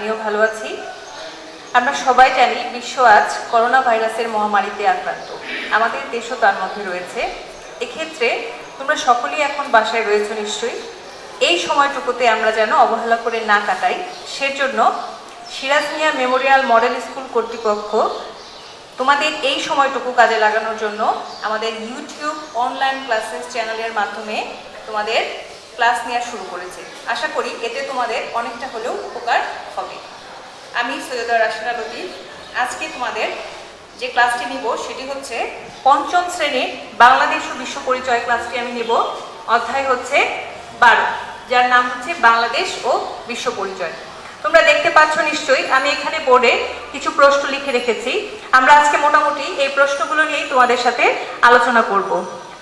আমিও ভালো আছি। আমরা সবাই জানি বিশ্ব আজ করোনা ভাইরাসের মহামারীতে আক্রান্ত, আমাদের দেশও তার মধ্যে রয়েছে। এক্ষেত্রে তোমরা সকলেই এখন বাসায় রয়েছো নিশ্চয়ই। এই সময়টুকুতে আমরা যেন অবহেলা করে না কাটাই, সেজন্য Siraj Mia Memorial model school কর্তৃপক্ষ তোমাদের এই সময়টুকু কাজে লাগানোর জন্য আমাদের ইউটিউব অনলাইন ক্লাসেস চ্যানেলের মাধ্যমে তোমাদের ক্লাস নেওয়া শুরু করেছে। আশা করি এতে তোমাদের অনেকটা হলেও উপকার হবে। আমি সৈয়দা রাশিদা লতিফ। আজকে তোমাদের যে ক্লাসটি নিব সেটি হচ্ছে পঞ্চম শ্রেণীর বাংলাদেশ ও বিশ্ব পরিচয় ক্লাসটি আমি নেব। অধ্যায় হচ্ছে 12, যার নাম হচ্ছে বাংলাদেশ ও বিশ্ব পরিচয়। তোমরা দেখতে পাচ্ছ নিশ্চয়ই, আমি এখানে বোর্ডে কিছু প্রশ্ন লিখে রেখেছি। আমরা আজকে মোটামুটি এই প্রশ্নগুলো নিয়েই তোমাদের সাথে আলোচনা করব।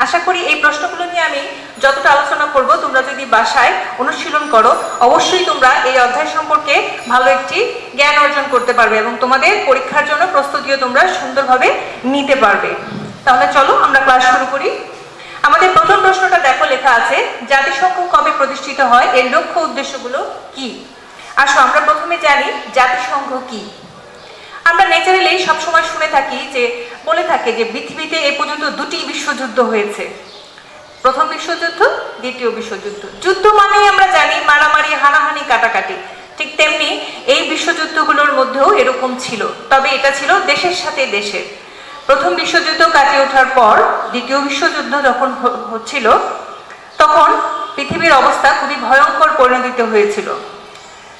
আশা করি এই প্রশ্নগুলো নিয়ে আমি যতটা আলোচনা করব, তোমরা যদি বাসায় অনুশীলন করো অবশ্যই তোমরা এই অধ্যায় সম্পর্কে ভালো একটি জ্ঞান অর্জন করতে পারবে এবং তোমাদের পরীক্ষার জন্য প্রস্তুতিও তোমরা সুন্দরভাবে নিতে পারবে। তাহলে চলো আমরা ক্লাস শুরু করি। আমাদের প্রথম প্রশ্নটা দেখো, লেখা আছে জাতিসংঘ কবে প্রতিষ্ঠিত হয়, এর লক্ষ্য উদ্দেশ্যগুলো কি? আসো আমরা প্রথমে জানি জাতিসংঘ কি। আমরা ন্যাচারালি সবসময় শুনে থাকি যে বলে থাকে যে পৃথিবীতে এ পর্যন্ত 2টি বিশ্বযুদ্ধ হয়েছে, প্রথম বিশ্বযুদ্ধ, দ্বিতীয় বিশ্বযুদ্ধ। যুদ্ধ মানেই আমরা জানি মারামারি, হানাহানি, কাটাকাটি। ঠিক তেমনি এই বিশ্বযুদ্ধগুলোর মধ্যেও এরকম ছিল, তবে এটা ছিল দেশের সাথে দেশের। প্রথম বিশ্বযুদ্ধ কাটিয়ে ওঠার পর দ্বিতীয় বিশ্বযুদ্ধ যখন হচ্ছিল তখন পৃথিবীর অবস্থা খুবই ভয়ঙ্কর পরিণত হয়েছিল।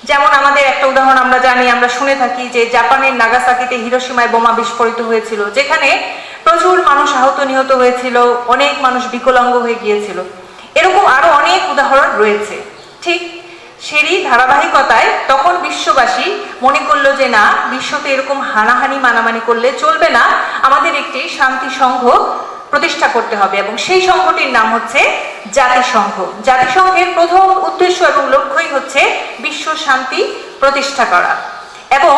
যেমন আমাদের একটা উদাহরণ আমরা জানি, আমরা শুনে থাকি যে জাপানের নাগাসাকিতে হিরোশিমায় বোমা বিস্ফোরিত হয়েছিল, যেখানে প্রচুর মানুষ আহত নিহত হয়েছিল, অনেক মানুষ বিকলাঙ্গ হয়ে গিয়েছিল। এরকম আরো অনেক উদাহরণ রয়েছে। ঠিক সেরই ধারাবাহিকতায় তখন বিশ্ববাসী মনে করলো যে না, বিশ্বতে এরকম হানাহানি মানামানি করলে চলবে না, আমাদের একটি শান্তি সংঘ প্রতিষ্ঠা করতে হবে এবং সেই সংঘটির নাম হচ্ছে জাতিসংঘ। জাতিসংঘের প্রথম উদ্দেশ্য এবং লক্ষ্যই হচ্ছে বিশ্ব শান্তি প্রতিষ্ঠা করা। এবং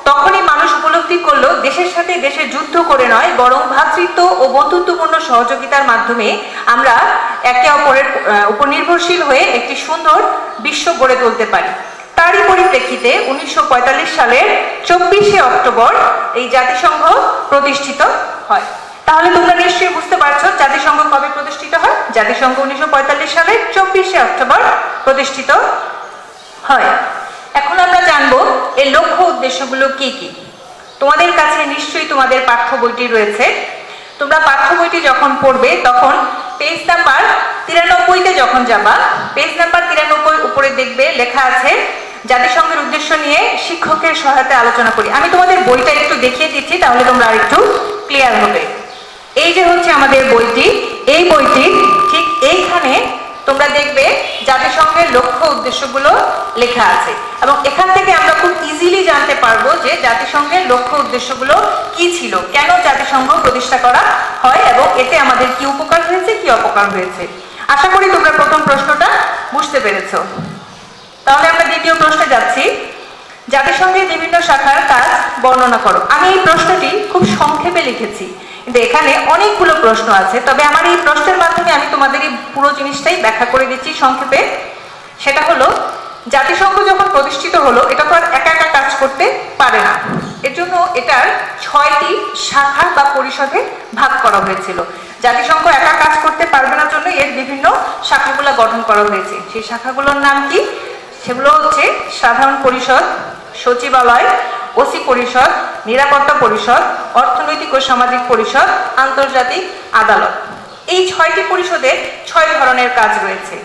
তখনই মানুষ উপলব্ধি করলো দেশের সাথে দেশের যুদ্ধ করে নয়, বরং ভ্রাতৃত্ব ও বন্ধুত্বপূর্ণ সহযোগিতার মাধ্যমে আমরা একে অপরের উপর নির্ভরশীল হয়ে একটি সুন্দর বিশ্ব গড়ে তুলতে পারি। তারই পরিপ্রেক্ষিতে 1945 সালের 24শে অক্টোবর এই জাতিসংঘ প্রতিষ্ঠিত হয়। তাহলে তোমরা নিশ্চয়ই বুঝতে পারছো জাতিসংঘ কবে প্রতিষ্ঠিত হয়। জাতিসংঘ 1945 সালের 24শে অক্টোবর প্রতিষ্ঠিত হয়। এখন আমরা জানবো এর লক্ষ্য উদ্দেশ্যগুলো কি কি। তোমাদের কাছে নিশ্চয়ই তোমাদের পাঠ্য বইটি রয়েছে। তোমরা পাঠ্য বইটি যখন পড়বে তখন পেজ নাম্বার 93-তে যখন যাবা, পেজ নাম্বার 93 উপরে দেখবে লেখা আছে জাতিসংঘের উদ্দেশ্য নিয়ে শিক্ষকের সহায়তায় আলোচনা করি। আমি তোমাদের বইটা একটু দেখিয়ে দিচ্ছি, তাহলে তোমরা আরেকটু ক্লিয়ার হবে। এই যে হচ্ছে আমাদের বইটি, এই বইটি ঠিক এইখানে তোমরা দেখবে জাতিসংঘের লক্ষ্য উদ্দেশ্যগুলো লেখা আছে এবং এখান থেকে আমরা খুব ইজিলি জানতে পারবো যে জাতিসংঘের লক্ষ্য উদ্দেশ্যগুলো কি ছিল, কেন জাতিসংঘ প্রতিষ্ঠা করা হয় এবং এতে আমাদের কি উপকার হয়েছে, কি অপকার হয়েছে। আশা করি তোমরা প্রথম প্রশ্নটা বুঝতে পেরেছো। তাহলে আমরা দ্বিতীয় প্রশ্নে যাচ্ছি। জাতিসংঘের বিভিন্ন শাখার কাজ বর্ণনা করো। আমি এই প্রশ্নটি খুব সংক্ষেপে লিখেছি, কিন্তু এখানে অনেকগুলো প্রশ্ন আছে, তবে আমার এই প্রশ্নের মাধ্যমে আমি তোমাদের এই পুরো জিনিসটাই ব্যাখ্যা করে দিচ্ছি সংক্ষেপে। সেটা হলো জাতিসংঘ যখন প্রতিষ্ঠিত হলো এটা তো আর একা একা কাজ করতে পারে না, এর জন্য এটার 6টি শাখা বা পরিষদে ভাগ করা হয়েছিল। জাতিসংঘ একা কাজ করতে পারবে না জন্য এর বিভিন্ন শাখাগুলো গঠন করা হয়েছে। সেই শাখাগুলোর নাম কি? সেগুলো হচ্ছে সাধারণ পরিষদ, সচিবালয়, ওসি পরিষদ, নিরাপত্তা পরিষদ, অর্থনৈতিক ও সামাজিক পরিষদ, আন্তর্জাতিক আদালত। এই 6টি পরিষদের 6 ধরনের কাজ রয়েছে।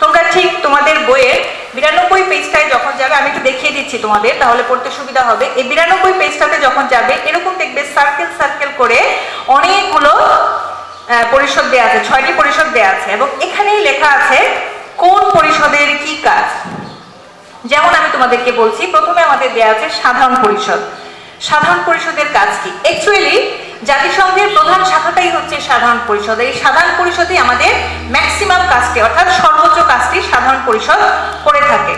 তোমরা ঠিক তোমাদের বইয়ের 92 পেজটায় যখন যাবে, আমি একটু দেখিয়ে দিচ্ছি তোমাদের, তাহলে পড়তে সুবিধা হবে। এই 92 পেজটাতে যখন যাবে এরকম দেখবে সার্কেল সার্কেল করে অনেকগুলো পরিষদ দেয়া আছে, 6টি পরিষদ দেয়া আছে এবং এখানেই লেখা আছে কোন পরিষদের কি কাজ। যেমন আমি তোমাদেরকে বলছি, প্রথমে আমাদের দেয়া আছে সাধারণ পরিষদ। সাধারণ পরিষদের কাজ কি? অ্যাকচুয়ালি জাতিসংঘের প্রধান শাখাটাই হচ্ছে সাধারণ পরিষদ। এই সাধারণ পরিষদই আমাদের ম্যাক্সিমাম কাজটি, অর্থাৎ সর্বোচ্চ কাজটি সাধারণ পরিষদ করে থাকে।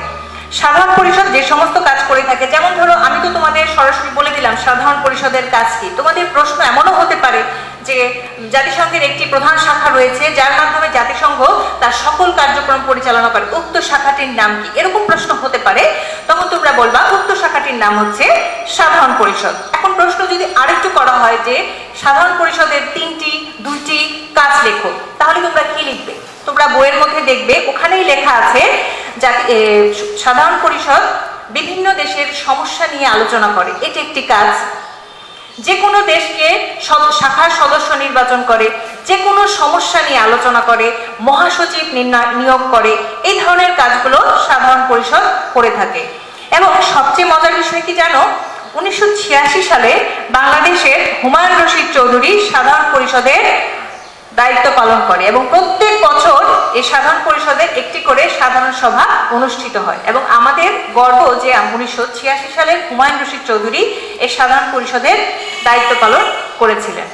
সাধারণ পরিষদ যে সমস্ত কাজ করে থাকে, যেমন ধরো আমি তো তোমাদের সরাসরি বলে দিলাম সাধারণ পরিষদের কাজ কি। তোমাদের প্রশ্ন এমনও হতে পারে যে জাতিসংঘের একটি প্রধান শাখা রয়েছে যার মাধ্যমে জাতিসংঘ তার সকল কার্যক্রম পরিচালনা করে, উক্ত শাখাটির নাম কি? এরকম প্রশ্ন হতে পারে, তখন তোমরা বলবা উক্ত শাখাটির নাম হচ্ছে সাধারণ পরিষদ। এখন প্রশ্ন যদি আরেকটু করা হয় যে সাধারণ পরিষদের 3টি 2টি কাজ লেখো, তাহলে তোমরা কি লিখবে? তোমরা বইয়ের মধ্যে দেখবে ওখানেই লেখা আছে সাধারণ পরিষদ বিভিন্ন দেশের সমস্যা নিয়ে আলোচনা করে, এটি একটি কাজ। যে কোনো দেশকে শাখার সদস্য নির্বাচন করে, যে কোনো সমস্যা নিয়ে আলোচনা করে, মহাসচিব নিয়োগ করে, এই ধরনের কাজগুলো সাধারণ পরিষদ করে থাকে। এবং সবচেয়ে মজার বিষয় কি জানো, 1986 সালে বাংলাদেশের হুমায়ুন রশিদ চৌধুরী সাধারণ পরিষদের দায়িত্ব পালন করে এবং প্রত্যেক বছর এই সাধারণ পরিষদের একটি করে সাধারণ সভা অনুষ্ঠিত হয়। এবং আমাদের গর্ব যে 1986 সালের হুমায়ুন রশিদ চৌধুরী এই সাধারণ পরিষদের দায়িত্ব পালন করেছিলেন।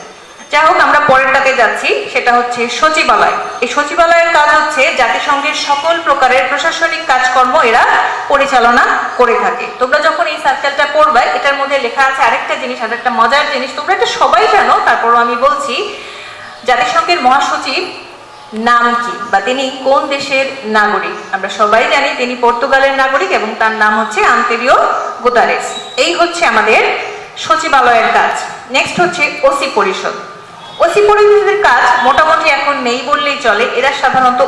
যাই হোক, আমরা পরেরটাতে যাচ্ছি, সেটা হচ্ছে সচিবালয়। এই সচিবালয়ের কাজ হচ্ছে জাতিসংঘের সকল প্রকারের প্রশাসনিক কাজকর্ম এরা পরিচালনা করে থাকে। তোমরা যখন এই সার্কেলটা পড়বে, এটার মধ্যে লেখা আছে আরেকটা জিনিস, আরেকটা মজার জিনিস, তোমরা এটা সবাই জানো, তারপরও আমি বলছি। জাতিসংঘের মহাসচিব নাম কি বা তিনি কোন দেশের নাগরিক? আমরা সবাই জানি তিনি পর্তুগালের নাগরিক এবং তার নাম হচ্ছে আন্তোনিও গুতেরেস। এই হচ্ছে আমাদের সচিবালয়ের কাজ। নেক্সট হচ্ছে ওসি পরিষদ। ওসি পরিষদের কাজ মোটামুটি এখন নেই বললেই চলে। এরা সাধারণত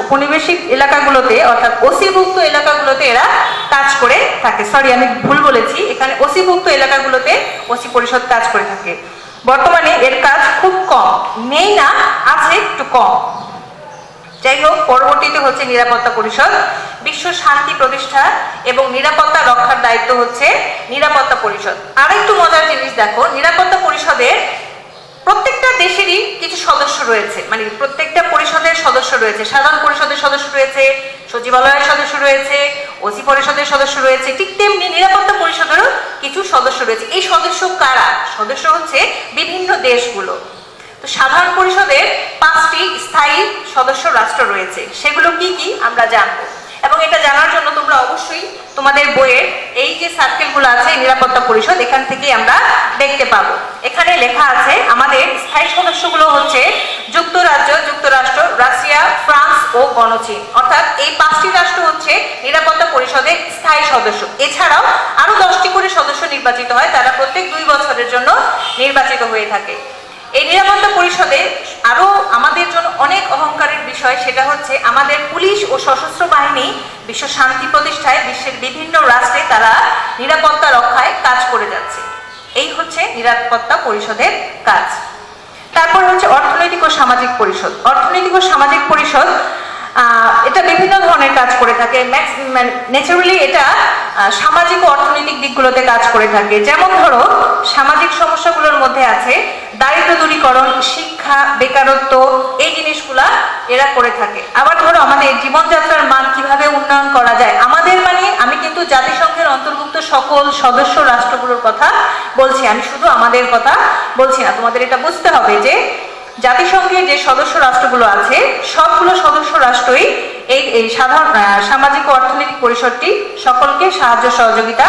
উপনিবেশিক এলাকাগুলোতে অর্থাৎ ওসিভুক্ত এলাকাগুলোতে এরা কাজ করে থাকে। সরি, আমি ভুল বলেছি, এখানে ওসিভুক্ত এলাকাগুলোতে ওসি পরিষদ কাজ করে থাকে। বর্তমানে এর কাজ খুব কম, নেই না, আছে একটু কম। যাই হোক, পরবর্তীতে হচ্ছে নিরাপত্তা পরিষদ। বিশ্ব শান্তি প্রতিষ্ঠা এবং নিরাপত্তা রক্ষার দায়িত্ব হচ্ছে নিরাপত্তা পরিষদ। আরেকটু মজার জিনিস দেখো, নিরাপত্তা পরিষদের প্রত্যেকটা দেশেরই কিছু সদস্য রয়েছে, মানে প্রত্যেকটা পরিষদের সদস্য রয়েছে। সাধারণ পরিষদের সদস্য রয়েছে, সচিবালয়ের সদস্য রয়েছে, ওসি পরিষদের সদস্য রয়েছে, ঠিক তেমনি নিরাপত্তা পরিষদেরও কিছু সদস্য রয়েছে। এই সদস্য কারা? সদস্য হচ্ছে বিভিন্ন দেশগুলো। তো সাধারণ পরিষদের 5টি স্থায়ী সদস্য রাষ্ট্র রয়েছে, সেগুলো কি কি আমরা জানবো। এবং এটা জানার জন্য তোমরা অবশ্যই তোমাদের বইয়ের এই যে সার্কেলগুলো আছে নিরাপত্তা পরিষদ, এখান থেকে আমরা দেখতে পাবো। এখানে লেখা আছে আমাদের স্থায়ী সদস্যগুলো হচ্ছে যুক্তরাজ্য, যুক্তরাষ্ট্র, রাশিয়া, ফ্রান্স ও গণচীন। অর্থাৎ এই 5টি রাষ্ট্র হচ্ছে নিরাপত্তা পরিষদের স্থায়ী সদস্য। এছাড়াও আরো 10টি করে সদস্য নির্বাচিত হয়, তারা প্রত্যেক 2 বছরের জন্য নির্বাচিত হয়ে থাকে। এই নিরাপত্তা পরিষদে আরো আমাদের জন্য অনেক অহংকারের বিষয়, সেটা হচ্ছে আমাদের পুলিশ ও সশস্ত্র বাহিনী বিশ্ব শান্তি প্রতিষ্ঠায় বিশ্বের বিভিন্ন রাষ্ট্রে তারা নিরাপত্তা রক্ষায় কাজ করে যাচ্ছে। এই হচ্ছে নিরাপত্তা পরিষদের কাজ। তারপর হচ্ছে অর্থনৈতিক ও সামাজিক পরিষদ। অর্থনৈতিক ও সামাজিক পরিষদ এটা বিভিন্ন ধরনের কাজ করে থাকে। ন্যাচারালি এটা সামাজিক ও অর্থনৈতিক দিকগুলোতে কাজ করে থাকে। যেমন ধরো, সামাজিক সমস্যাগুলোর মধ্যে আছে দারিদ্র দূরীকরণ, শিক্ষা, বেকারত্ব, এই জিনিসগুলা এরা করে থাকে। আবার ধরো, আমাদের জীবনযাত্রার মান কিভাবে উন্নয়ন করা যায়, আমাদের মানে আমি কিন্তু জাতিসংঘের অন্তর্ভুক্ত সকল সদস্য রাষ্ট্রগুলোর কথা বলছি, আমি শুধু আমাদের কথা বলছি না। তোমাদের এটা বুঝতে হবে যে জাতিসংঘের যে সদস্য রাষ্ট্রগুলো আছে সবগুলো সদস্য রাষ্ট্রই এই সাধারণ সামাজিক ও অর্থনৈতিক পরিষদটি সকলকে সাহায্য সহযোগিতা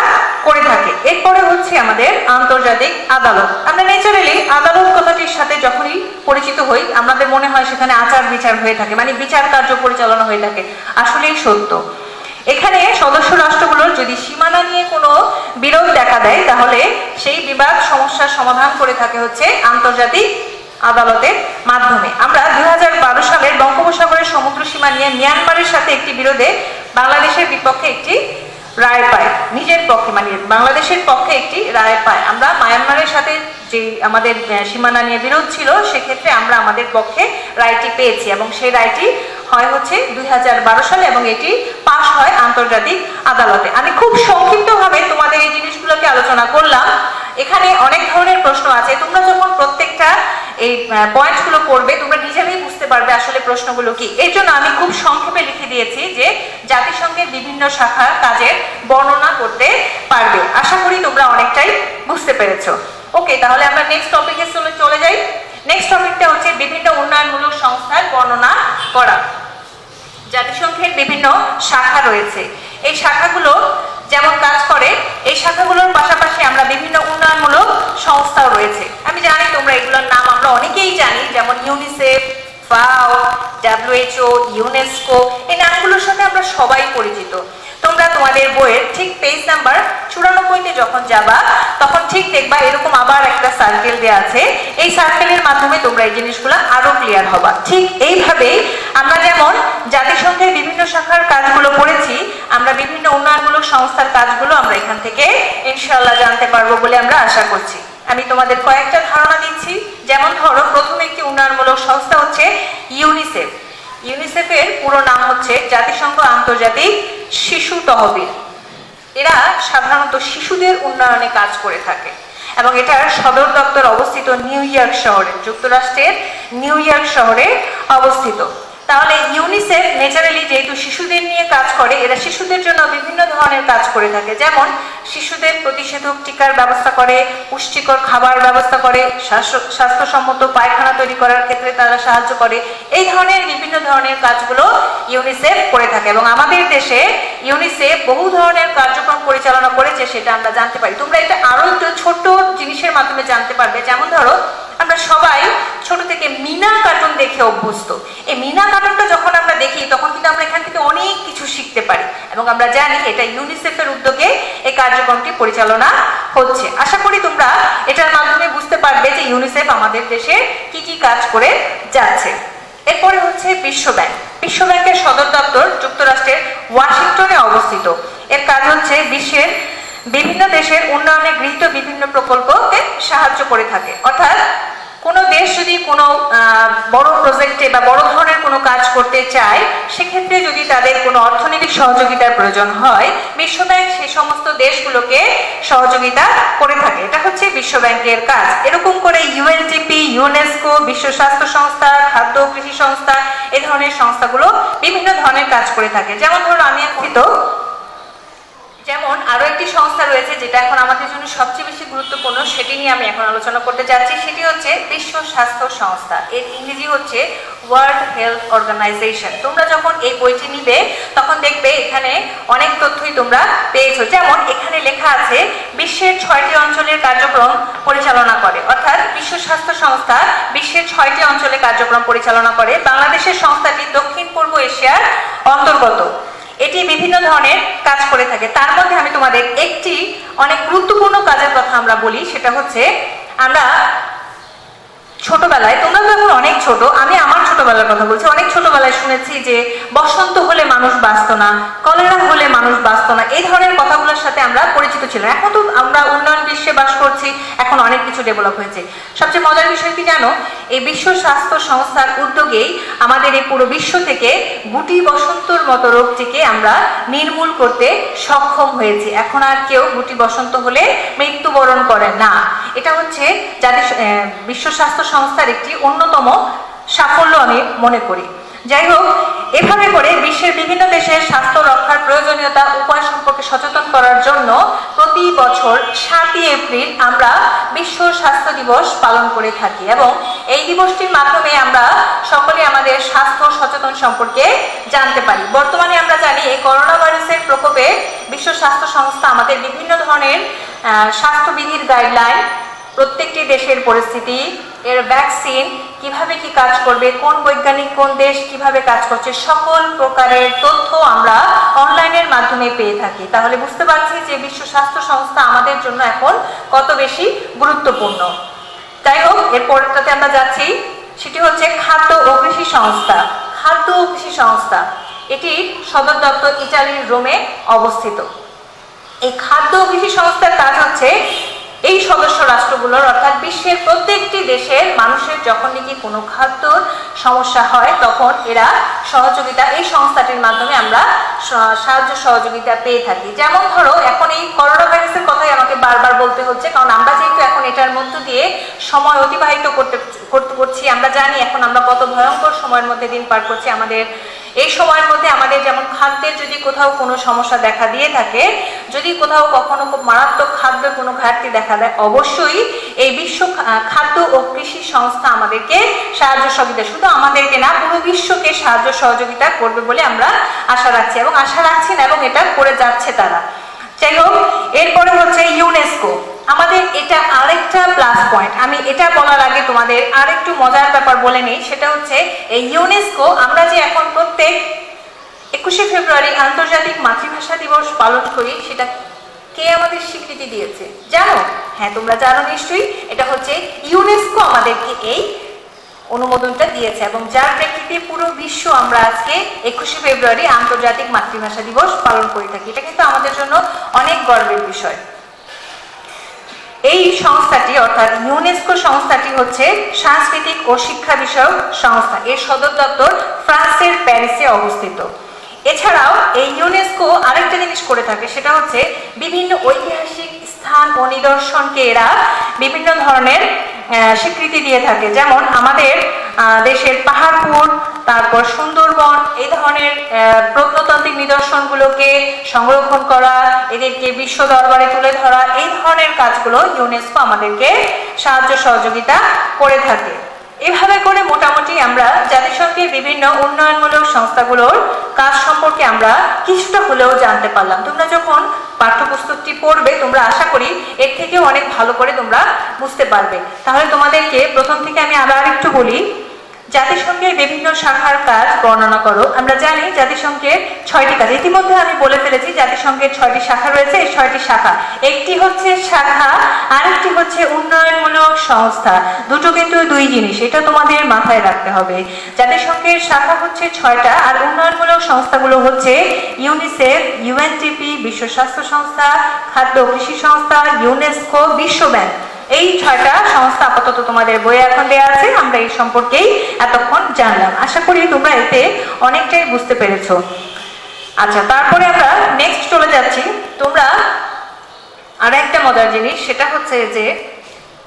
করে থাকে। এরপরে হচ্ছে আমাদের আন্তর্জাতিক আদালত। আমরা ন্যাচারালি আদালত কথাটির সাথে যখনই পরিচিত হই আমাদের মনে হয় সেখানে আচার বিচার হয়ে থাকে, মানে বিচার কার্য পরিচালনা হয়ে থাকে। আসলেই সত্য। এখানে সদস্য রাষ্ট্রগুলোর যদি সীমানা নিয়ে কোনো বিরোধ দেখা দেয় তাহলে সেই বিবাদ সমস্যার সমাধান করে থাকে হচ্ছে আন্তর্জাতিক আদালতের মাধ্যমে। আমরা 2012 সালের বঙ্গোপসাগরের সমুদ্র সীমা নিয়ে মিয়ানমারের সাথে একটি বিরোধে বাংলাদেশের বিপক্ষে একটি রায় পায়, নিজের পক্ষে মানে বাংলাদেশের পক্ষে একটি রায় পায়। আমরা মায়ানমারের সাথে যে আমাদের সীমানা নিয়ে বিরোধ ছিল সেক্ষেত্রে আমরা আমাদের পক্ষে রায়টি পেয়েছি এবং সেই রায়টি হয় হচ্ছে 2012 সালে এবং এটি পাশ হয় আন্তর্জাতিক আদালতে। আমি খুব সংক্ষিপ্তভাবে তোমাদের এই জিনিসগুলোকে আলোচনা করলাম। এখানে অনেক ধরনের প্রশ্ন আছে, তোমরা যখন প্রত্যেকটা এই পয়েন্টগুলো পড়বে তোমরা নিজেরাই বুঝতে পারবে আসলে প্রশ্নগুলো কি। এর জন্য আমি খুব সংক্ষেপে লিখে দিয়েছি যে জাতিসংঘের বিভিন্ন শাখার কাজের বর্ণনা করতে পারবে। আশা করি তোমরা অনেকটাই বুঝতে পেরেছো। ওকে, তাহলে আমরা নেক্সট টপিকে চলে যাই। নেক্সট টপিকটা হচ্ছে বিভিন্ন উন্নয়নমূলক সংস্থার বর্ণনা করা। জাতিসংঘের বিভিন্ন শাখা রয়েছে, এই শাখাগুলো যেমন কাজ করে এই শাখাগুলোর পাশাপাশি আমরা বিভিন্ন উন্নয়নমূলক সংস্থাও রয়েছে। আমি জানি জানি, যেমন ইউনিসেফ, ফাও, WHO, ইউনেস্কো, এই নামগুলোর সাথে আমরা সবাই পরিচিত। তোমরা তোমাদের বইয়ের ঠিক পেজ নাম্বার 94-তে যখন যাবা তখন ঠিক দেখবা এরকম আবার একটা সার্কেল দেওয়া আছে। এই সার্কেলের মাধ্যমে তোমরা এই জিনিসগুলো আরো ক্লিয়ার হবা। ঠিক এইভাবেই আমরা যেমন জাতিসংঘের বিভিন্ন শাখার কাজগুলো পড়েছি, আমরা বিভিন্ন উন্নয়নমূলক সংস্থার কাজগুলো আমরা এখান থেকে ইনশাআল্লাহ জানতে পারবো বলে আমরা আশা করছি। আমি তোমাদের কয়েকটা ধারণা দিচ্ছি। যেমন ধরো, প্রথম একটি উন্নয়নমূলক সংস্থা হচ্ছে ইউনিসেফ। ইউনিসেফের পুরো নাম হচ্ছে জাতিসংঘ আন্তর্জাতিক শিশু তহবিল। এরা সাধারণত শিশুদের উন্নয়নে কাজ করে থাকে এবং এটার সদর দপ্তর অবস্থিত নিউ ইয়র্ক শহরে, যুক্তরাষ্ট্রের নিউ ইয়র্ক শহরে অবস্থিত। তাহলে ইউনিসেফ ন্যাচারালি যেহেতু শিশুদের নিয়ে কাজ করে, এরা শিশুদের জন্য বিভিন্ন ধরনের কাজ করে থাকে। যেমন শিশুদের প্রতিষেধক টিকার ব্যবস্থা করে, পুষ্টিকর খাবার ব্যবস্থা করে, স্বাস্থ্যসম্মত পায়খানা তৈরি করার ক্ষেত্রে তারা সাহায্য করে। এই ধরনের বিভিন্ন ধরনের কাজগুলো ইউনিসেফ করে থাকে এবং আমাদের দেশে ইউনিসেফ বহু ধরনের কার্যক্রম পরিচালনা করেছে, সেটা আমরা জানতে পারি। তোমরা এটা আরো একটু ছোট্ট জিনিসের মাধ্যমে জানতে পারবে। যেমন ধরো, আমরা সবাই ছোট থেকে মিনা কার্টুন দেখে অভ্যস্ত। এই মিনা কার্টুনটা যখন আমরা দেখি তখন কিন্তু আমরা এখান থেকে অনেক কিছু শিখতে পারি এবং আমরা জানি এটা ইউনিসেফের উদ্যোগে এই কার্যক্রমটি পরিচালনা হচ্ছে। আশা করি তোমরা এটার মাধ্যমে বুঝতে পারবে যে ইউনিসেফ আমাদের দেশে কি কি কাজ করে যাচ্ছে। এরপরে হচ্ছে বিশ্ব ব্যাংক। বিশ্ব ব্যাংকের সদর দপ্তর যুক্তরাষ্ট্রের ওয়াশিংটনে অবস্থিত। এর কাজ হচ্ছে বিশ্বের বিভিন্ন দেশের উন্নয়নে গৃহীত বিভিন্ন প্রকল্পকে সাহায্য করে থাকে। অর্থাৎ কোনো দেশ যদি কোনো বড় প্রজেক্টে বা বড় ধরনের কোনো কাজ করতে চায়, সেক্ষেত্রে যদি তাদের কোনো অর্থনৈতিক সহযোগিতার প্রয়োজন হয়, বিশ্ব ব্যাংক সেই সমস্ত দেশগুলোকে সহযোগিতা করে থাকে। এটা হচ্ছে বিশ্ব ব্যাংকের কাজ। এরকম করে ইউএনডিপি, ইউনেস্কো, বিশ্ব স্বাস্থ্য সংস্থা, খাদ্য ও কৃষি সংস্থা, এই ধরনের সংস্থাগুলো বিভিন্ন ধরনের কাজ করে থাকে। যেমন ধরো, আমি যেমন আরো একটি সংস্থা রয়েছে যেটা এখন আমাদের জন্য সবচেয়ে বেশি গুরুত্বপূর্ণ, সেটি নিয়ে আমি এখন আলোচনা করতে যাচ্ছি। সেটি হচ্ছে বিশ্ব স্বাস্থ্য সংস্থা। এর ইংরেজি হচ্ছে ওয়ার্ল্ড হেলথ অর্গানাইজেশন। তোমরা যখন এই বইটি নিবে তখন দেখবে এখানে অনেক তথ্যই তোমরা পেয়েছো। যেমন এখানে লেখা আছে বিশ্বের 6টি অঞ্চলের কার্যক্রম পরিচালনা করে। অর্থাৎ বিশ্ব স্বাস্থ্য সংস্থা বিশ্বের 6টি অঞ্চলে কার্যক্রম পরিচালনা করে। বাংলাদেশের সংস্থাটি দক্ষিণ পূর্ব এশিয়ার অন্তর্গত। এটি বিভিন্ন ধরনের কাজ করে থাকে। তার মধ্যে আমি তোমাদের একটি অনেক গুরুত্বপূর্ণ কাজের কথা আমরা বলি, সেটা হচ্ছে আমরা ছোটবেলায়, তোমরা তো এখন অনেক ছোট, আমি আমার ছোটবেলার কথা বলছি, অনেক ছোটবেলায় শুনেছি যে বসন্ত হলে মানুষ বাঁচত না, কলেরা হলে মানুষ বাঁচত না। এই ধরনের কথাগুলোর সাথে আমরা পরিচিত ছিলাম। এখন তো আমরা উন্নয়ন বিশ্বে বাস করছি, এখন অনেক কিছু ডেভেলপ হয়েছে। সবচেয়ে মজার বিষয় কি জানো, এই বিশ্ব স্বাস্থ্য সংস্থার উদ্যোগেই আমাদের এই পুরো বিশ্ব থেকে গুটি বসন্তর মতো রোগটিকে আমরা নির্মূল করতে সক্ষম হয়েছি। এখন আর কেউ গুটি বসন্ত হলে মৃত্যুবরণ করে না। এটা হচ্ছে বিশ্ব স্বাস্থ্য সংস্থার একটি অন্যতম সাফল্য আমি মনে করি। যাই হোক, এভাবে করে বিশ্বের বিভিন্ন দেশের স্বাস্থ্য রক্ষার প্রয়োজনীয়তা উপায় সম্পর্কে সচেতন করার জন্য প্রতি বছর 7ই এপ্রিল আমরা বিশ্ব স্বাস্থ্য দিবস পালন করে থাকি এবং এই দিবসটির মাধ্যমে আমরা সকলে আমাদের স্বাস্থ্য সচেতন সম্পর্কে জানতে পারি। বর্তমানে আমরা জানি এই করোনা ভাইরাসের প্রকোপে বিশ্ব স্বাস্থ্য সংস্থা আমাদের বিভিন্ন ধরনের স্বাস্থ্যবিধির গাইডলাইন, প্রত্যেকটি দেশের পরিস্থিতি, এর ভ্যাকসিন কিভাবে কি কাজ করবে, কোন বৈজ্ঞানিক কোন দেশ কিভাবে কাজ করছে, সকল প্রকারের তথ্য আমরা অনলাইনের মাধ্যমে পেয়ে থাকি। তাহলে বুঝতে পারছি যে বিশ্ব স্বাস্থ্য সংস্থা আমাদের জন্য এখন কত বেশি গুরুত্বপূর্ণ। যাই হোক, এরপরটাতে আমরা যাচ্ছি, সেটি হচ্ছে খাদ্য ও কৃষি সংস্থা। খাদ্য ও কৃষি সংস্থা, এটির সদর দপ্তর ইটালির রোমে অবস্থিত। এই খাদ্য ও কৃষি সংস্থার কাজ হচ্ছে এই সদস্য রাষ্ট্রগুলোর অর্থাৎ বিশ্বের প্রত্যেকটি দেশের মানুষের যখন নাকি কোনো খাদ্যর সমস্যা হয় তখন এরা সহযোগিতা, এই সংস্থাটির মাধ্যমে আমরা সাহায্য সহযোগিতা পেয়ে থাকি। যেমন ধরো, এখন এই করোনা ভাইরাসের কথাই আমাকে বারবার বলতে হচ্ছে, কারণ আমরা যেহেতু এখন এটার মধ্য দিয়ে সময় অতিবাহিত করছি, আমরা জানি এখন আমরা কত ভয়ঙ্কর সময়ের মধ্যে দিন পার করছি। আমাদের এই সময়ের মধ্যে আমাদের যেমন খাদ্যের যদি কোথাও কোনো সমস্যা দেখা দিয়ে থাকে, যদি কোথাও কখনো খুব মারাত্মক খাদ্যের কোনো ঘাটতি দেখা দেয়, অবশ্যই এই বিশ্ব খাদ্য ও কৃষি সংস্থা আমাদেরকে সাহায্য সহযোগিতা, শুধু আমাদেরকে না পুরো বিশ্বকে সাহায্য সহযোগিতা করবে বলে আমরা আশা রাখছি এবং আশা রাখছি না এবং এটা করে যাচ্ছে তারা। যাই হোক, এরপরে হচ্ছে ইউনেস্কো। আমাদের এটা আরেকটা প্লাস পয়েন্ট। রাইট, আমি এটা বলার আগে তোমাদের আর একটু মজার ব্যাপার বলে নেই। সেটা হচ্ছে এই ইউনেস্কো, আমরা যে এখন প্রত্যেক 21শে ফেব্রুয়ারি আন্তর্জাতিক মাতৃভাষা দিবস পালন করি, সেটা কে আমাদের স্বীকৃতি দিয়েছে জানো? হ্যাঁ, তোমরা জানো নিশ্চয়ই। এটা হচ্ছে ইউনেস্কো আমাদেরকে এই অনুমোদনটা দিয়েছে, এবং যার প্রেক্ষিতে পুরো বিশ্ব আমরা আজকে 21শে ফেব্রুয়ারি আন্তর্জাতিক মাতৃভাষা দিবস পালন করে থাকি। এটা কিন্তু আমাদের জন্য অনেক গর্বের বিষয়। এই সংস্থাটি অর্থাৎ ইউনেস্কো সংস্থাটি হচ্ছে সাংস্কৃতিক ও শিক্ষা বিষয়ক সংস্থা। এর সদর দপ্তর ফ্রান্সের প্যারিসে অবস্থিত। এছাড়াও এই ইউনেস্কো আরেকটা জিনিস করে থাকে, সেটা হচ্ছে বিভিন্ন ঐতিহাসিক স্থান ও নিদর্শনকে এরা বিভিন্ন ধরনের স্বীকৃতি দিয়ে থাকে। যেমন আমাদের দেশের পাহাড়পুর, তারপর সুন্দরবন, এই ধরনের প্রত্নতান্ত্রিক নিদর্শনগুলোকে সংরক্ষণ করা, এদেরকে বিশ্ব দরবারে তুলে ধরা, এই ধরনের কাজগুলো ইউনেস্কো আমাদেরকে সাহায্য সহযোগিতা করে থাকে। এভাবে করে মোটামুটি আমরা জাতিসংঘের বিভিন্ন উন্নয়নমূলক সংস্থাগুলোর কাজ সম্পর্কে আমরা কিছুটা হলেও জানতে পারলাম। তোমরা যখন পাঠ্যপুস্তকটি পড়বে, তোমরা আশা করি এর থেকে অনেক ভালো করে তোমরা বুঝতে পারবে। তাহলে তোমাদেরকে প্রথম থেকে আমি আবার একটু বলি, জাতিসংঘের বিভিন্ন শাখার কাজ বর্ণনা করো। আমরা জানি জাতিসংঘের 6টি কাজ, ইতিমধ্যে আমি বলে ফেলেছি জাতিসংঘের 6টি শাখা রয়েছে। এই 6টি শাখা, একটি হচ্ছে শাখা, আরেকটি হচ্ছে উন্নয়নমূলক সংস্থা। দুটো কিন্তু দুই জিনিস, এটা তোমাদের মাথায় রাখতে হবে। জাতিসংঘের শাখা হচ্ছে 6টা, আর উন্নয়নমূলক সংস্থাগুলো হচ্ছে ইউনিসেফ, ইউএনডিপি, বিশ্ব স্বাস্থ্য সংস্থা, খাদ্য কৃষি সংস্থা, ইউনেস্কো, বিশ্ব ব্যাংক। এই 6টা সংস্থা আপাতত তোমাদের বইয়ে এখন দেওয়া আছে। আমরা এই সম্পর্কেই এতক্ষণ জানলাম। আশা করি তোমরা এতে অনেকটাই বুঝতে পেরেছো। আচ্ছা, তারপরে আমরা নেক্সট চলে যাচ্ছি। তোমরা আর একটা মজার জিনিস, সেটা হচ্ছে যে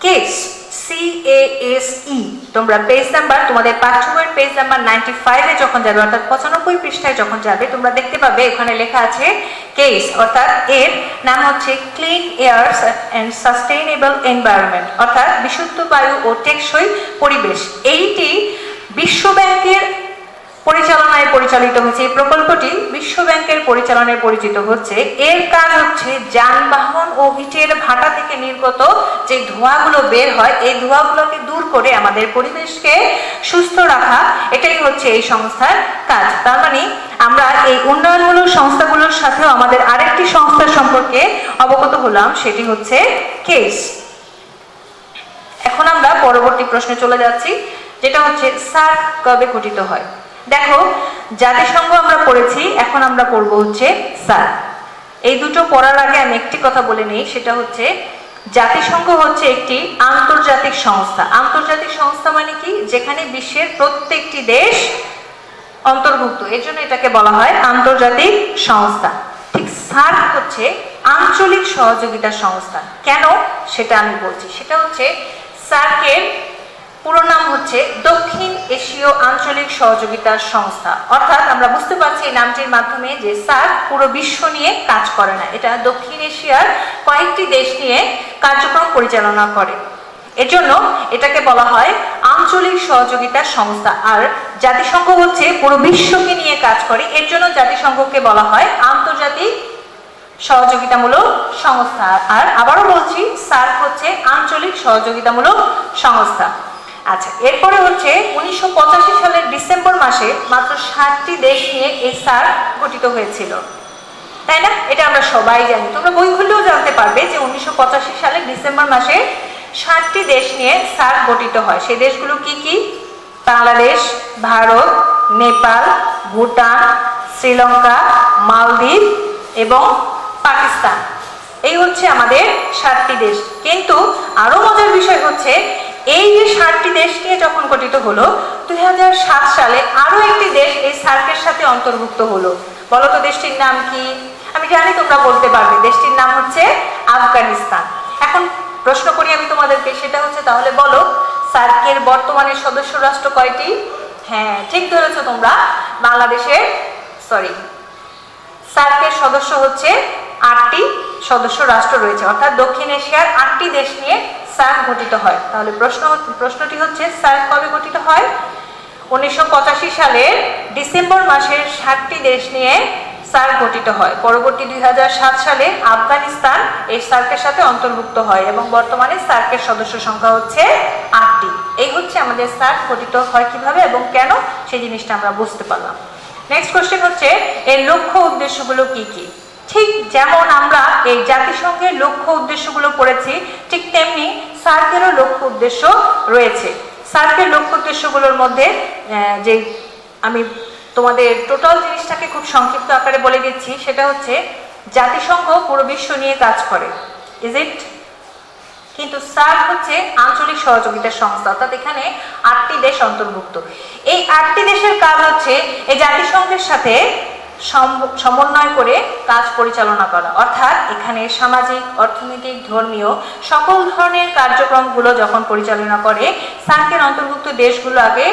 কেস, CASE, তোমরা পেজ নাম্বার, তোমাদের পাঠ্য বইয়ের পেজ নাম্বার 95-এ যখন যাবে, অর্থাৎ 95 পৃষ্ঠায় যখন যাবে, তোমরা দেখতে পাবে ওখানে লেখা আছে কেস, অর্থাৎ এর নাম হচ্ছে clean years and sustainable environment, অর্থাৎ বিশুদ্ধ বায়ু ও টেকসই পরিবেশ। এইটি বিশ্ব ব্যাংকের পরিচালনায় পরিচালিত হচ্ছে। এই প্রকল্পটি বিশ্ব ব্যাংকের পরিচালনায় পরিচিত হচ্ছে। এর কাজ হচ্ছে যানবাহন ও ইটের ভাটা থেকে নির্গত যে ধোঁয়াগুলো বের হয়, এই ধোঁয়াগুলোকে দূর করে আমাদের পরিবেশকে সুস্থ রাখা, এটাই হচ্ছে এই সংস্থার কাজ। তার মানে আমরা এই উন্নয়নমূলক সংস্থাগুলোর সাথেও আমাদের আরেকটি সংস্থা সম্পর্কে অবগত হলাম, সেটি হচ্ছে কেস। এখন আমরা পরবর্তী প্রশ্নে চলে যাচ্ছি, যেটা হচ্ছে সার্ক কবে গঠিত হয়। দেখো, জাতিসংঘ আমরা পড়েছি, এখন আমরা পড়ব হচ্ছে সার্ক। এই দুটো পড়ার আগে আমি একটি কথা বলে নিই, সেটা হচ্ছে জাতিসংঘ হচ্ছে একটি আন্তর্জাতিক সংস্থা। আন্তর্জাতিক সংস্থা মানে কি? যেখানে বিশ্বের প্রত্যেকটি দেশ অন্তর্ভুক্ত, এর জন্য এটাকে বলা হয় আন্তর্জাতিক সংস্থা। ঠিক সার্ক হচ্ছে আঞ্চলিক সহযোগিতা সংস্থা। কেন সেটা আমি বলছি। সেটা হচ্ছে সার্কের পুরো নাম হচ্ছে দক্ষিণ এশীয় আঞ্চলিক সহযোগিতা সংস্থা। অর্থাৎ আমরা বুঝতে পারছি এই নামটির মাধ্যমে যে সার্ক পুরো বিশ্ব নিয়ে কাজ করে না, এটা দক্ষিণ এশিয়ার কয়েকটি দেশ নিয়ে কার্যক্রম পরিচালনা করে। এজন্য এটাকে বলা হয় আঞ্চলিক সহযোগিতা সংস্থা। আর জাতিসংঘ হচ্ছে পুরো বিশ্বকে নিয়ে কাজ করে, এর জন্য জাতিসংঘকে বলা হয় আন্তর্জাতিক সহযোগিতামূলক সংস্থা। আর আবারও বলছি, সার্ক হচ্ছে আঞ্চলিক সহযোগিতামূলক সংস্থা। আচ্ছা, এরপরে হচ্ছে 1985 সালের ডিসেম্বর মাসে মাত্র 60টি দেশ নিয়ে এই সার্ক গঠিত হয়েছিল, তাই না? এটা আমরা সবাই জানি, তোমরা বই খুললেও জানতে পারবে যে 1985 সালের ডিসেম্বর মাসে 60টি দেশ নিয়ে সার্ক গঠিত হয়। সেই দেশগুলো কি কি? বাংলাদেশ, ভারত, নেপাল, ভুটান, শ্রীলঙ্কা, মালদ্বীপ এবং পাকিস্তান। এই হচ্ছে আমাদের 60টি দেশ। কিন্তু আরো মজার বিষয় হচ্ছে, এই যে 60টি দেশ নিয়ে যখন গঠিত হলো, 2007 সালে আরো একটি দেশ এই সার্কের সাথে অন্তর্ভুক্ত হলো। বলো তো দেশটির নাম কি? আমি জানি তোমরা বলতে পারবে, দেশটির নাম হচ্ছে আফগানিস্তান। এখন প্রশ্ন করি আমি তোমাদেরকে, সেটা হচ্ছে তাহলে বলো সার্কের বর্তমানে সদস্য রাষ্ট্র কয়টি? হ্যাঁ, ঠিক ধরেছো তোমরা, বাংলাদেশের সার্কের সদস্য হচ্ছে 8টি সদস্য রাষ্ট্র রয়েছে, অর্থাৎ দক্ষিণ এশিয়ার 8টি দেশ নিয়ে সার্ক গঠিত হয়। তাহলে প্রশ্নটি হচ্ছে সার্ক কবে গঠিত হয়? 1985 সালের ডিসেম্বর মাসের 60টি দেশ নিয়ে সার্ক গঠিত হয়। পরবর্তী 2007 সালে আফগানিস্তান এই সার্কের সাথে অন্তর্ভুক্ত হয় এবং বর্তমানে সার্কের সদস্য সংখ্যা হচ্ছে 8টি। এই হচ্ছে আমাদের সার্ক গঠিত হয় কিভাবে এবং কেন, সেই জিনিসটা আমরা বুঝতে পারলাম। নেক্সট কোশ্চেন হচ্ছে এর লক্ষ্য উদ্দেশ্যগুলো কি কি। ঠিক যেমন আমরা এই জাতিসংঘের লক্ষ্য উদ্দেশ্যগুলো পড়েছি, ঠিক তেমনি সার্কেরও লক্ষ্য উদ্দেশ্য রয়েছে। সার্কের লক্ষ্য উদ্দেশ্যগুলোর মধ্যে যে আমি তোমাদের টোটাল জিনিসটাকে খুব সংক্ষিপ্ত আকারে বলে দিচ্ছি, সেটা হচ্ছে জাতিসংঘ পুরো বিশ্ব নিয়ে কাজ করে, ইজ ইট? কিন্তু সার্ক হচ্ছে আঞ্চলিক সহযোগিতার সংস্থা, অর্থাৎ এখানে 8টি দেশ অন্তর্ভুক্ত। এই 8টি দেশের কাজ হচ্ছে এই জাতিসংঘের সাথে সমন্বয় করে কাজ পরিচালনা করা, অর্থাৎ এখানে সামাজিক, অর্থনৈতিক, ধর্মীয় সকল ধরনের কার্যক্রমগুলো যখন পরিচালনা করে সার্কের অন্তর্ভুক্ত দেশগুলো আগে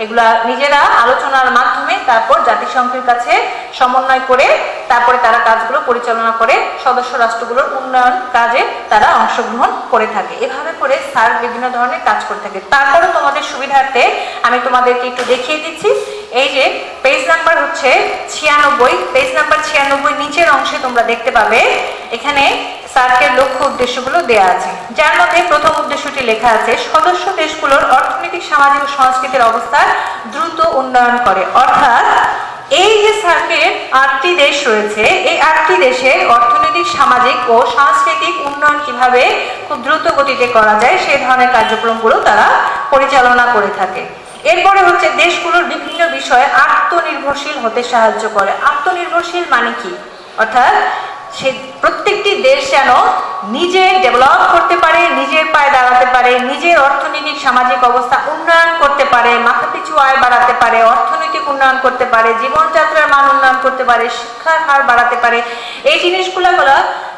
এগুলা নিজেরা আলোচনার মাধ্যমে তারপর জাতিসংঘের কাছে সমন্বয় করে তারপরে তারা কাজগুলো পরিচালনা করে সদস্য রাষ্ট্রগুলোর উন্নয়ন কাজে তারা অংশগ্রহণ করে থাকে। এভাবে করে সার্ক বিভিন্ন ধরনের কাজ করে থাকে। তারপরে তোমাদের সুবিধার্থে আমি তোমাদেরকে একটু দেখিয়ে দিচ্ছি। এই যে পেজ নাম্বার হচ্ছে 96, পেজ নাম্বার 96 নিচের অংশে তোমরা দেখতে পাবে এখানে সার্কের লক্ষ্য উদ্দেশ্যগুলো দেয়া আছে, যার মধ্যে প্রথম উদ্দেশ্যটি লেখা আছে সদস্য দেশগুলোর অর্থনৈতিক, সামাজিক ও সাংস্কৃতিক অবস্থার দ্রুত উন্নয়ন করে। অর্থাৎ এই যে সার্কের 8টি দেশ রয়েছে, এই 8টি দেশের অর্থনৈতিক, সামাজিক ও সাংস্কৃতিক উন্নয়ন কিভাবে খুব দ্রুত গতিতে করা যায় সেই ধরনের কার্যক্রমগুলো তারা পরিচালনা করে থাকে। এরপরে হচ্ছে দেশগুলোর বিভিন্ন বিষয়ে আত্মনির্ভরশীল হতে সাহায্য করে। আত্মনির্ভরশীল মানে কি? অর্থাৎ সে প্রত্যেকটি দেশ যেন নিজে ডেভেলপ করতে পারে, নিজের পায়ে দাঁড়াতে পারে, নিজের অর্থনৈতিক, সামাজিক অবস্থা উন্নয়ন করতে পারে, মাথাপিছু আয় বাড়াতে পারে, অর্থনৈতিক উন্নয়ন করতে পারে, জীবনযাত্রার মান উন্নয়ন করতে পারে, শিক্ষার হার বাড়াতে পারে। এই জিনিসগুলো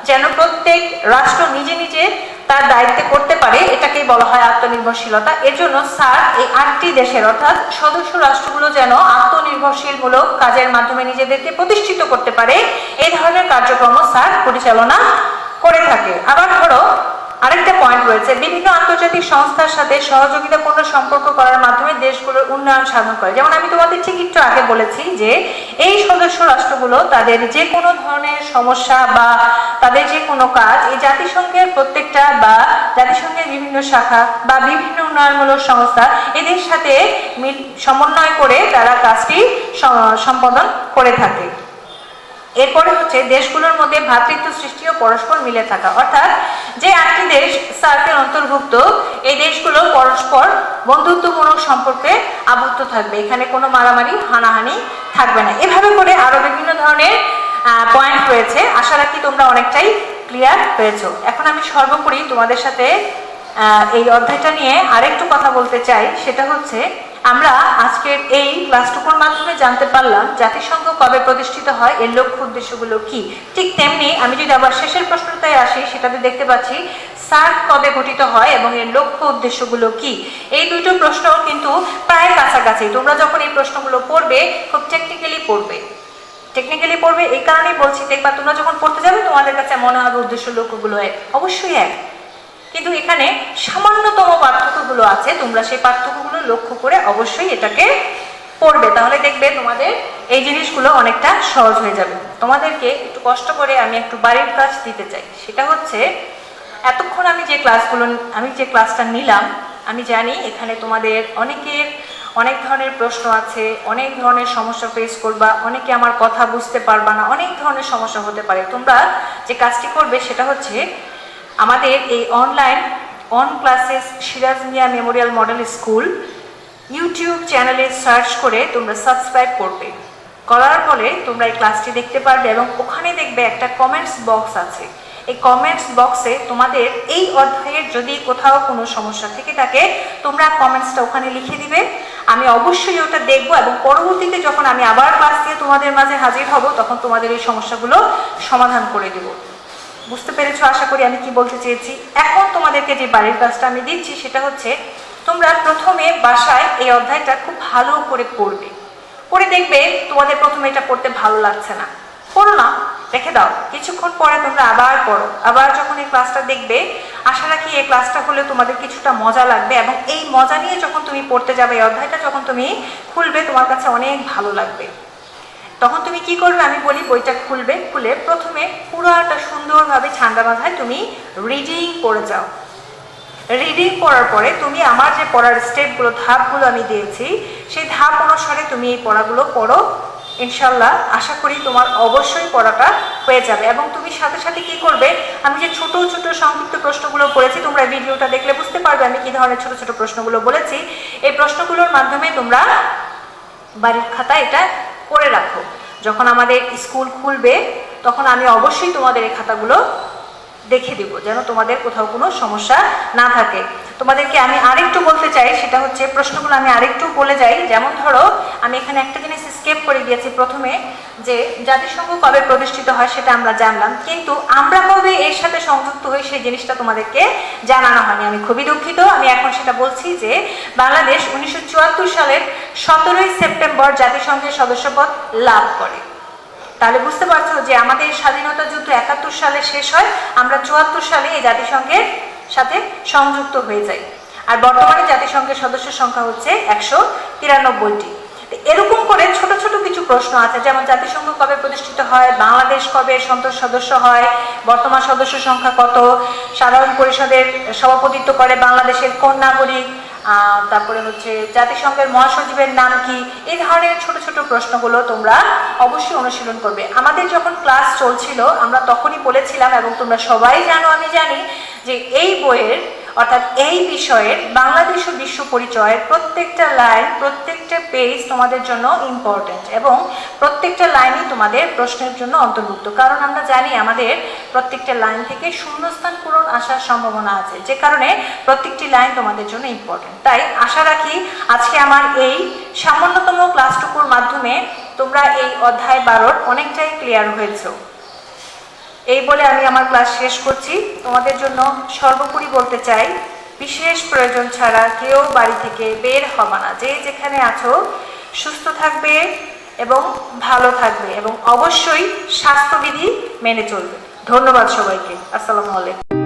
যেন প্রত্যেক রাষ্ট্র নিজে নিজে তার দায়িত্বে করতে পারে, এটাকেই বলা হয় আত্মনির্ভরশীলতা। এর জন্য সার্ক এই 8টি দেশের অর্থাৎ সদস্য রাষ্ট্রগুলো যেন আত্মনির্ভরশীলমূলক কাজের মাধ্যমে নিজেদেরকে প্রতিষ্ঠিত করতে পারে, এই ধরনের কার্যক্রম সার্ক পরিচালনা করে থাকে। আবার ধরো আরেকটা পয়েন্ট রয়েছে, বিভিন্ন আন্তর্জাতিক সংস্থার সাথে সহযোগিতাপূর্ণ সম্পর্ক করার মাধ্যমে দেশগুলোর উন্নয়ন সাধন করে। যেমন আমি তোমাদের ঠিক একটু আগে বলেছি যে এই সদস্য রাষ্ট্রগুলো তাদের যে কোনো ধরনের সমস্যা বা তাদের যে কোনো কাজ এই জাতিসংঘের প্রত্যেকটা বা জাতিসংঘের বিভিন্ন শাখা বা বিভিন্ন উন্নয়নমূলক সংস্থা এদের সাথে সমন্বয় করে তারা কাজটি সম্পাদন করে থাকে। এরপরে হচ্ছে দেশগুলোর মধ্যে ভ্রাতৃত্ব সৃষ্টি ও পরস্পর মিলে থাকা, অর্থাৎ যে 8টি দেশ সার্কের অন্তর্ভুক্ত এই দেশগুলো পরস্পর বন্ধুত্বমূলক সম্পর্কে আবদ্ধ থাকবে, এখানে কোনো মারামারি, হানাহানি থাকবে না। এভাবে করে আরো বিভিন্ন ধরনের পয়েন্ট রয়েছে। আশা রাখি তোমরা অনেকটাই ক্লিয়ার হয়েছো। এখন আমি সর্বোপরি তোমাদের সাথে এই অধ্যায়টা নিয়ে আরেকটু কথা বলতে চাই, সেটা হচ্ছে আমরা আজকের এই ক্লাসটুকুর মাধ্যমে জানতে পারলাম জাতিসংঘ কবে প্রতিষ্ঠিত হয়, এর লক্ষ্য উদ্দেশ্যগুলো কি। ঠিক তেমনি আমি যদি আবার শেষের প্রশ্নটায় আসি, সেটাতে দেখতে পাচ্ছি সার্ক কবে গঠিত হয় এবং এর লক্ষ্য উদ্দেশ্যগুলো কি। এই দুটো প্রশ্ন কিন্তু প্রায় কাছাকাছি। তোমরা যখন এই প্রশ্নগুলো পড়বে খুব টেকনিক্যালি পড়বে, এই কারণেই বলছি, দেখবা তোমরা যখন পড়তে যাবে তোমাদের কাছে মনে হবে উদ্দেশ্য লক্ষ্যগুলো অবশ্যই এক, কিন্তু এখানে সামান্যতম পার্থক্যগুলো আছে। তোমরা সেই পার্থক্যগুলো লক্ষ্য করে অবশ্যই এটাকে পড়বে, তাহলে দেখবে তোমাদের এই জিনিসগুলো অনেকটা সহজ হয়ে যাবে। তোমাদেরকে একটু কষ্ট করে আমি একটু বাড়ির কাজ দিতে চাই, সেটা হচ্ছে এতক্ষণ আমি যে ক্লাসটা নিলাম, আমি জানি এখানে তোমাদের অনেকের অনেক ধরনের প্রশ্ন আছে, অনেক ধরনের সমস্যা ফেস করবা, অনেকে আমার কথা বুঝতে পারবা না, অনেক ধরনের সমস্যা হতে পারে। তোমরা যে কাজটি করবে সেটা হচ্ছে আমাদের এই online classes Siraj Mia Memorial model school YouTube চ্যানেলে সার্চ করে তোমরা সাবস্ক্রাইব করবে। করার ফলে তোমরা এই ক্লাসটি দেখতে পারবে এবং ওখানে দেখবে একটা কমেন্টস বক্স আছে। এই কমেন্টস বক্সে তোমাদের এই অধ্যায়ের যদি কোথাও কোনো সমস্যা থেকে থাকে তোমরা কমেন্টসটা ওখানে লিখে দিবে, আমি অবশ্যই ওটা দেখব এবং পরবর্তীতে যখন আমি আবার ক্লাস দিয়ে তোমাদের মাঝে হাজির হব তখন তোমাদের এই সমস্যাগুলো সমাধান করে দেব। বুঝতে পেরেছো আশা করি আমি কি বলতে চেয়েছি। এখন তোমাদেরকে যে বাড়ির কাজটা আমি দিচ্ছি সেটা হচ্ছে তোমরা প্রথমে বাসায় এই অধ্যায়টা খুব ভালো করে পড়ে দেখবে তোমাদের প্রথমে এটা পড়তে ভালো লাগছে না, পড়ো না, রেখে দাও, কিছুক্ষণ পরে তোমরা আবার পড়ো। আবার যখন এই ক্লাসটা দেখবে আশা রাখি এই ক্লাসটা হলে তোমাদের কিছুটা মজা লাগবে এবং এই মজা নিয়ে যখন তুমি পড়তে যাবে এই অধ্যায়টা যখন তুমি খুলবে তোমার কাছে অনেক ভালো লাগবে। তখন তুমি কি করবে, আমি বলি বইটা খুলবে, খুলে প্রথমে পুরোটা সুন্দরভাবে ঠান্ডা মাথায় তুমি রিডিং পড়ে যাও। রিডিং পড়ার পরে তুমি আমার যে পড়ার স্টেপগুলো, ধাপগুলো আমি দিয়েছি, সেই ধাপ অনুসারে তুমি এই পড়াগুলো পড়ো। ইনশাল্লাহ আশা করি তোমার অবশ্যই পড়াটা হয়ে যাবে। এবং তুমি সাথে সাথে কি করবে, আমি যে ছোট ছোট সংক্ষিপ্ত প্রশ্নগুলো বলেছি, তোমরা ভিডিওটা দেখলে বুঝতে পারবে আমি কি ধরনের ছোট ছোট প্রশ্নগুলো বলেছি। এই প্রশ্নগুলোর মাধ্যমে তোমরা বাড়ির খাতায় এটা করে রাখো। যখন আমাদের স্কুল খুলবে তখন আমি অবশ্যই তোমাদের এই খাতাগুলো দেখে দিব, যেন তোমাদের কোথাও কোনো সমস্যা না থাকে। তোমাদেরকে আমি আরেকটু বলতে চাই, সেটা হচ্ছে প্রশ্নগুলো আমি আরেকটু বলে যাই। যেমন ধরো, আমি এখানে একটা জিনিস স্কিপ করে দিয়েছি প্রথমে, যে জাতিসংঘ কবে প্রতিষ্ঠিত হয় সেটা আমরা জানলাম, কিন্তু আমরা কবে এর সাথে সংযুক্ত হই সেই জিনিসটা তোমাদেরকে জানানো হয়নি। আমি খুবই দুঃখিত, আমি এখন সেটা বলছি যে বাংলাদেশ 1974 সালের 17ই সেপ্টেম্বর জাতিসংঘের সদস্যপদ লাভ করে। তাহলে বুঝতে পারছো যে আমাদের স্বাধীনতা যুদ্ধ 71 সালে শেষ হয়, আমরা 74 সালে এই জাতিসংঘের সাথে সংযুক্ত হয়ে যাই। আর বর্তমানে জাতিসংঘের সদস্য সংখ্যা হচ্ছে 193টি। এরকম করে ছোট ছোট কিছু প্রশ্ন আছে, যেমন জাতিসংঘ কবে প্রতিষ্ঠিত হয়, বাংলাদেশ কবে সদস্য হয়, বর্তমান সদস্য সংখ্যা কত, সাধারণ পরিষদের সভাপতিত্ব করে বাংলাদেশের কোন নাগরিক, তারপরে হচ্ছে জাতিসংঘের মহাসচিবের নাম কি। এই ধরনের ছোট ছোট প্রশ্নগুলো তোমরা অবশ্যই অনুশীলন করবে। আমাদের যখন ক্লাস চলছিল আমরা তখনই বলেছিলাম, এবং তোমরা সবাই জানো আমি জানি, যে এই বইয়ের অর্থাৎ এই বিষয়ের বাংলাদেশ ও বিশ্ব পরিচয়ের প্রত্যেকটা লাইন, প্রত্যেকটা পেজ তোমাদের জন্য ইম্পর্টেন্ট, এবং প্রত্যেকটা লাইনই তোমাদের প্রশ্নের জন্য অন্তর্ভুক্ত। কারণ আমরা জানি আমাদের প্রত্যেকটা লাইন থেকে শূন্যস্থান পূরণ আসার সম্ভাবনা আছে, যে কারণে প্রত্যেকটি লাইন তোমাদের জন্য ইম্পর্টেন্ট। তাই আশা রাখি আজকে আমার এই সামান্যতম ক্লাসটুকুর মাধ্যমে তোমরা এই অধ্যায় 12 অনেকটাই ক্লিয়ার হয়েছো। এই বলে আমি আমার ক্লাস শেষ করছি। তোমাদের জন্য সর্বোপরি বলতে চাই, বিশেষ প্রয়োজন ছাড়া কেউ বাড়ি থেকে বের হবে না। যে যেখানে আছো সুস্থ থাকবে এবং ভালো থাকবে, এবং অবশ্যই স্বাস্থ্যবিধি মেনে চলবে। ধন্যবাদ সবাইকে। আসসালামু আলাইকুম।